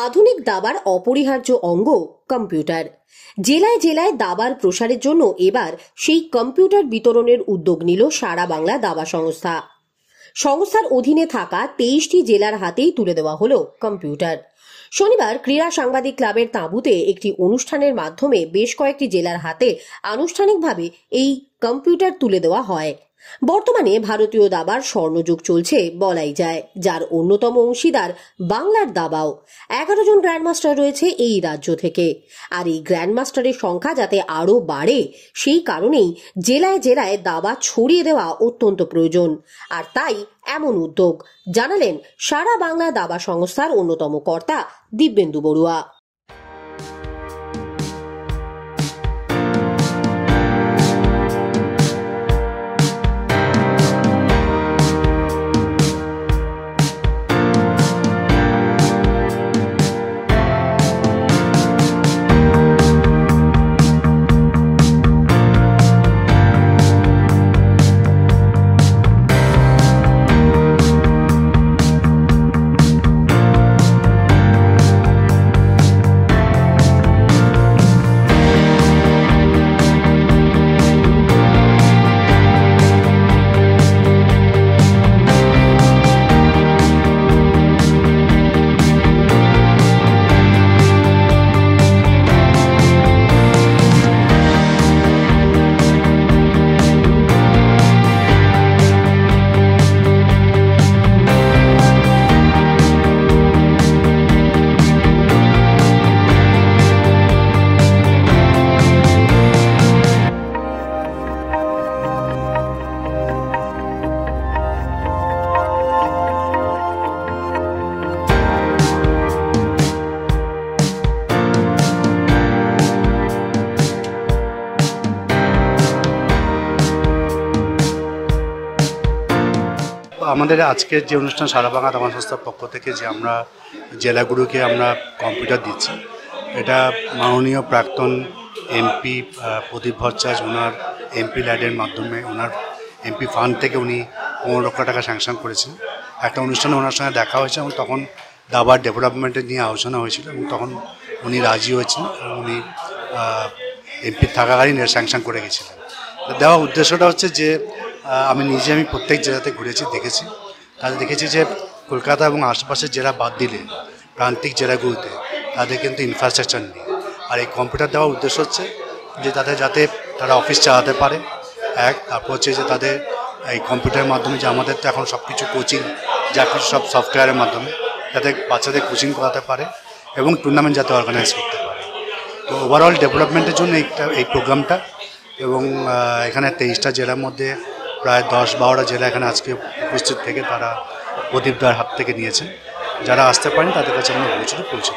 আধুনিক দাবার অপরিহার্য অঙ্গ কম্পিউটার। জেলায় জেলায় দাবার প্রসারের জন্য এবার সেই কম্পিউটার বিতরণের উদ্যোগ নিল সারা বাংলা দাবা সংস্থা। সংস্থার অধীনে থাকা 23টি জেলার হাতেই তুলে দেওয়া হলো কম্পিউটার। শনিবার ক্রীড়া সাংবাদিক ক্লাবের তাঁবুতে একটি অনুষ্ঠানের মাধ্যমে বেশ কয়েকটি জেলার হাতে আনুষ্ঠানিকভাবে এই কম্পিউটার তুলে দেওয়া হয়। বর্তমানে ভারতীয় দাবার স্বর্ণযুগ চলছে বলাই যায়, যার অন্যতম অংশীদার বাংলার দাবাও। 11 জন গ্র্যান্ডমাস্টার রয়েছে এই রাজ্য থেকে। আর এই গ্র্যান্ডমাস্টারের সংখ্যা যাতে আরও বাড়ে, সেই কারণেই জেলায় জেলায় দাবা ছড়িয়ে দেওয়া অত্যন্ত প্রয়োজন। আর তাই এমন উদ্যোগ জানালেন সারা বাংলা দাবা সংস্থার অন্যতম কর্তা দিব্যেন্দু বড়ুয়া। আমাদের আজকের যে অনুষ্ঠান সারা বাংলা দাবা সংস্থার পক্ষ থেকে যে আমরা জেলাগুলোকে আমরা কম্পিউটার দিচ্ছি, এটা মাননীয় প্রাক্তন এমপি প্রদীপ ভট্টাচার্য ওনার এমপি ল্যাডের মাধ্যমে ওনার এমপি ফান্ড থেকে উনি 15 লক্ষ টাকা স্যাংশন করেছেন। একটা অনুষ্ঠানে ওনার সঙ্গে দেখা হয়েছে এবং তখন দাবার ডেভেলপমেন্টের নিয়ে আলোচনা হয়েছিল এবং তখন উনি রাজি হয়েছেন এবং উনি এমপি থাকাকালীন এর স্যাংশন করে গেছিলেন। দেওয়ার উদ্দেশ্যটা হচ্ছে যে আমি প্রত্যেক জেলাতে ঘুরেছি, দেখেছি। তাদের দেখেছি যে কলকাতা এবং আশেপাশের জেলা বাদ দিলে প্রান্তিক জেলাগুলোতে তাদের কিন্তু ইনফ্রাস্ট্রাকচার নেই। আর এই কম্পিউটার দেওয়ার উদ্দেশ্য হচ্ছে যে যাতে তারা অফিস চালাতে পারে, তারপর হচ্ছে যে তাদের এই কম্পিউটারের মাধ্যমে যে আমাদের তো এখন সব কিছু কোচিং, যা কিছু সব সফটওয়্যারের মাধ্যমে যাতে বাচ্চাদের কোচিং করাতে পারে এবং টুর্নামেন্ট যাতে অর্গানাইজ করতে পারে। তো ওভারঅল ডেভেলপমেন্টের জন্য এই প্রোগ্রামটা। এবং এখানে 23টা জেলার মধ্যে প্রায় 10-12টা জেলা এখানে আজকে উপস্থিত থেকে তারা প্রদীপদার হাত থেকে নিয়েছেন। যারা আসতে পারেন তাদের কাছে আমরা পৌঁছে